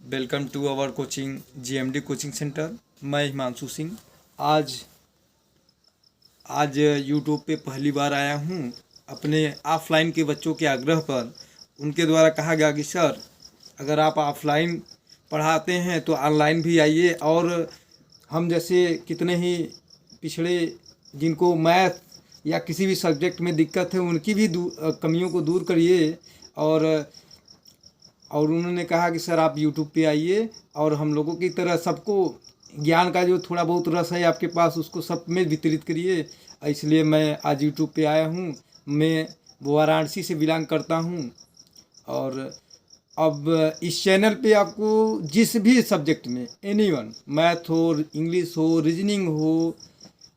Welcome to our coaching GMD coaching centre. मैं हिमांशु सिंह आज आज यूट्यूब पे पहली बार आया हूँ। अपने ऑफलाइन के बच्चों के आग्रह पर उनके द्वारा कहा गया कि सर, अगर आप ऑफलाइन पढ़ाते हैं तो ऑनलाइन भी आइए, और हम जैसे कितने ही पिछड़े जिनको मैथ या किसी भी सब्जेक्ट में दिक्कत है उनकी भी कमियों को दूर करिए। और उन्होंने कहा कि सर आप यूट्यूब पे आइए और हम लोगों की तरह सबको ज्ञान का जो थोड़ा बहुत रस है आपके पास उसको सब में वितरित करिए। इसलिए मैं आज यूट्यूब पे आया हूँ। मैं वाराणसी से बिलोंग करता हूँ, और अब इस चैनल पे आपको जिस भी सब्जेक्ट में एनीवन, मैथ हो, इंग्लिश हो, रीजनिंग हो,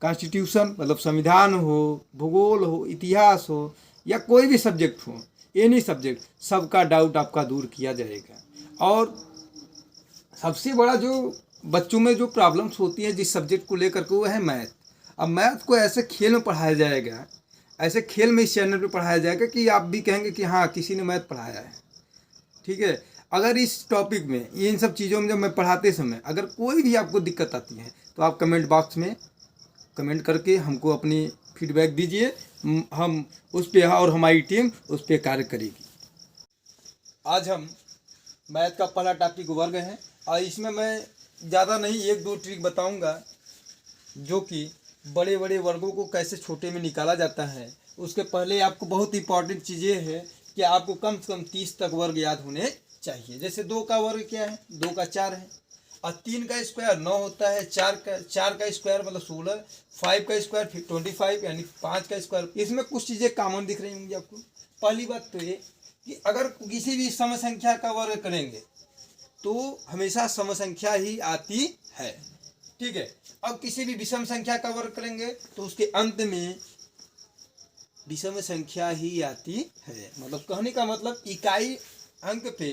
कॉन्स्टिट्यूशन मतलब संविधान हो, भूगोल हो, इतिहास हो, या कोई भी सब्जेक्ट हो, एनी सब्जेक्ट, सबका डाउट आपका दूर किया जाएगा। और सबसे बड़ा जो बच्चों में जो प्रॉब्लम्स होती हैं जिस सब्जेक्ट को लेकर के, वो है मैथ। अब मैथ को ऐसे खेल में पढ़ाया जाएगा, ऐसे खेल में इस चैनल पे पढ़ाया जाएगा कि आप भी कहेंगे कि हाँ, किसी ने मैथ पढ़ाया है। ठीक है। अगर इस टॉपिक में, इन सब चीज़ों में जब मैं पढ़ाते समय अगर कोई भी आपको दिक्कत आती है तो आप कमेंट बॉक्स में कमेंट करके हमको अपनी फीडबैक दीजिए। हम उस पर, और हमारी टीम उस पर कार्य करेगी। आज हम मैथ का पहला टॉपिक वर्ग है, और इसमें मैं ज़्यादा नहीं, एक दो ट्रिक बताऊंगा जो कि बड़े बड़े वर्गों को कैसे छोटे में निकाला जाता है। उसके पहले आपको बहुत इंपॉर्टेंट चीज़ें हैं कि आपको कम से कम 30 तक वर्ग याद होने चाहिए। जैसे 2 का वर्ग क्या है? 2 का 4 है, और 3 का स्क्वायर 9 होता है, 4 का स्क्वायर मतलब 16, 5 का स्क्वायर 25 यानी 5 का स्क्वायर। इसमें कुछ चीज़ें कॉमन दिख रही होंगी आपको। पहली बात तो ये कि अगर किसी भी सम संख्या का वर्ग करेंगे तो हमेशा सम संख्या ही आती है। ठीक है। अब किसी भी विषम संख्या का वर्ग करेंगे तो उसके अंत में विषम संख्या ही आती है। मतलब कहने का मतलब इकाई अंक पे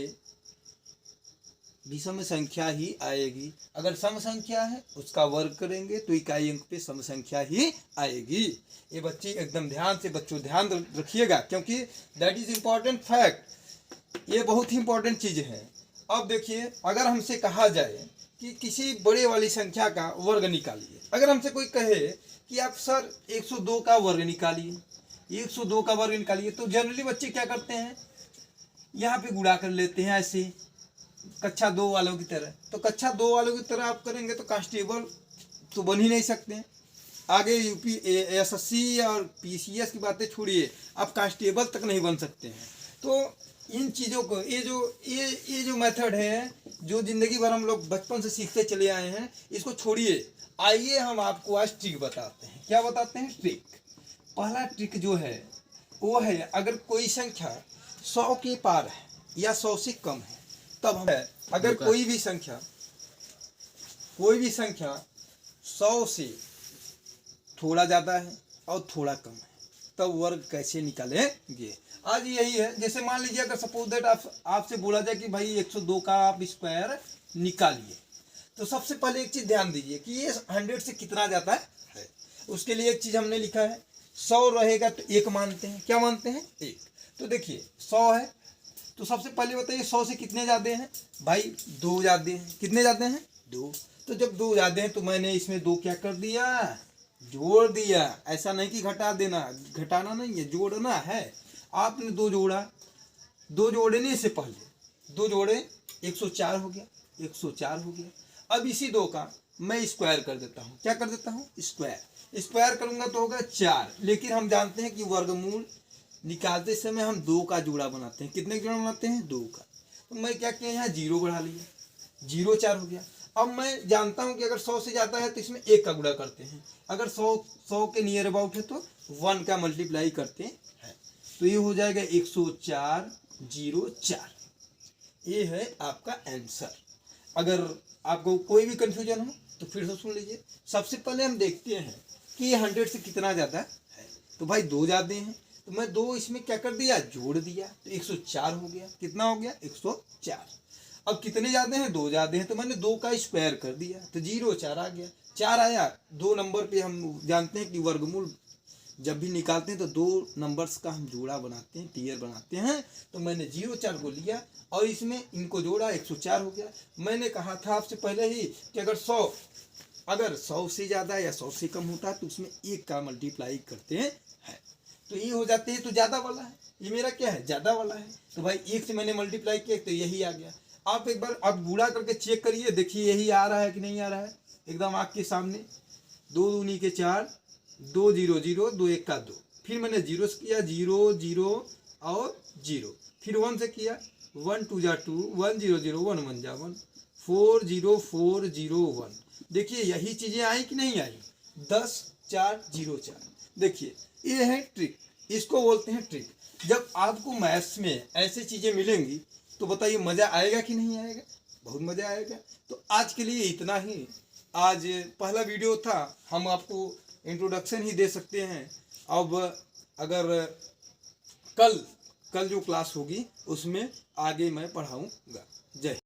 विषम संख्या ही आएगी। अगर सम संख्या है उसका वर्ग करेंगे तो इकाई अंक पे सम संख्या ही आएगी। ये बच्चे एकदम ध्यान से, बच्चों ध्यान रखिएगा, क्योंकि दैट इज इम्पॉर्टेंट फैक्ट। ये बहुत ही इंपॉर्टेंट चीज़ है। अब देखिए, अगर हमसे कहा जाए कि किसी बड़े वाली संख्या का वर्ग निकालिए, अगर हमसे कोई कहे कि आप सर 102 का वर्ग निकालिए, 102 का वर्ग निकालिए, तो जनरली बच्चे क्या करते हैं, यहाँ पे गुणा कर लेते हैं ऐसे कक्षा 2 वालों की तरह। तो कक्षा 2 वालों की तरह आप करेंगे तो कांस्टेबल तो बन ही नहीं सकते हैं। आगे यूपी एसएससी और पीसीएस की बातें छोड़िए, आप कांस्टेबल तक नहीं बन सकते हैं। तो इन चीज़ों को, ये जो मेथड है, जो ज़िंदगी भर हम लोग बचपन से सीखते चले आए हैं, इसको छोड़िए। आइए हम आपको आज ट्रिक बताते हैं। क्या बताते हैं? ट्रिक। पहला ट्रिक जो है वो है, अगर कोई संख्या 100 के पार है या 100 से कम है, तब हम, अगर कोई भी संख्या 100 से थोड़ा ज़्यादा है और थोड़ा कम है, तब वर्ग कैसे निकालेंगे। आज यही है। जैसे मान लीजिए, अगर सपोज दैट आपसे बोला जाए कि भाई 102 का आप स्क्वायर निकालिए, तो सबसे पहले एक चीज़ ध्यान दीजिए कि ये 100 से कितना जाता है। उसके लिए एक चीज़ हमने लिखा है, 100 रहेगा तो 1 मानते हैं। क्या मानते हैं? 1। तो देखिए 100 है तो सबसे पहले बताइए 100 से कितने ज़्यादा हैं? भाई 2 ज़्यादा हैं। कितने ज़्यादा हैं? 2। तो जब 2 ज़्यादा हैं तो मैंने इसमें 2 क्या कर दिया? जोड़ दिया। ऐसा नहीं कि घटा देना, घटाना नहीं है, जोड़ना है। आपने 2 जोड़ा, 2 जोड़ने से पहले 2 जोड़े 104 हो गया, 104 हो गया। अब इसी 2 का मैं स्क्वायर कर देता हूँ। क्या कर देता हूँ? स्क्वायर करूँगा तो होगा 4। लेकिन हम जानते हैं कि वर्गमूल निकालते समय हम 2 का जोड़ा बनाते हैं। कितने का जोड़ा बनाते हैं? 2 का। तो मैं क्या किया, यहाँ 0 बढ़ा लिया, 0 4 हो गया। अब मैं जानता हूँ कि अगर 100 से ज़्यादा है तो इसमें 1 का गुणा करते हैं। अगर 100 के नियर अबाउट है तो 1 का मल्टीप्लाई करते हैं। तो ये हो जाएगा 104 0 4। ये है आपका आंसर। अगर आपको कोई भी कंफ्यूजन हो तो फिर से सुन लीजिए। सबसे पहले हम देखते हैं कि ये 100 से कितना ज़्यादा है। तो भाई 2 ज़्यादा हैं, तो मैं 2 इसमें क्या कर दिया? जोड़ दिया, तो 104 हो गया। कितना हो गया? 104। अब कितने ज़्यादा हैं? 2 ज़्यादा हैं, तो मैंने 2 का स्क्वायर कर दिया, तो 0 4 आ गया। 4 आया, 2 नंबर पे हम जानते हैं कि वर्गमूल जब भी निकालते हैं तो 2 नंबर्स का हम जोड़ा बनाते हैं, पेयर बनाते हैं। तो मैंने 0 4 को लिया और इसमें इनको जोड़ा 104 हो गया। मैंने कहा था आपसे पहले ही कि अगर 100 से ज़्यादा या 100 से कम होता है तो उसमें 1 का मल्टीप्लाई करते हैं। तो ये हो जाते हैं, तो ज़्यादा वाला है, ये मेरा क्या है, ज़्यादा वाला है। तो भाई 1 से मैंने मल्टीप्लाई किया तो यही आ गया। आप एक बार आप गुणा करके चेक करिए, देखिए यही आ रहा है कि नहीं आ रहा है, एकदम आपके सामने। 2 दूनी के 4, 2 0 0, 2 1 का 2। फिर मैंने 0 से किया, 0 0 और 0। फिर 1 से किया, 1 2 जा 2, 1 0 0, 1 1 जा 1, 4 0 4 0 1। देखिए यही चीज़ें आई कि नहीं आई, 10 4 0 4। देखिए ये है ट्रिक, इसको बोलते हैं ट्रिक। जब आपको मैथ्स में ऐसी चीज़ें मिलेंगी तो बताइए मज़ा आएगा कि नहीं आएगा, बहुत मज़ा आएगा। तो आज के लिए इतना ही। आज पहला वीडियो था, हम आपको इंट्रोडक्शन ही दे सकते हैं। अब अगर कल जो क्लास होगी उसमें आगे मैं पढ़ाऊँगा। जय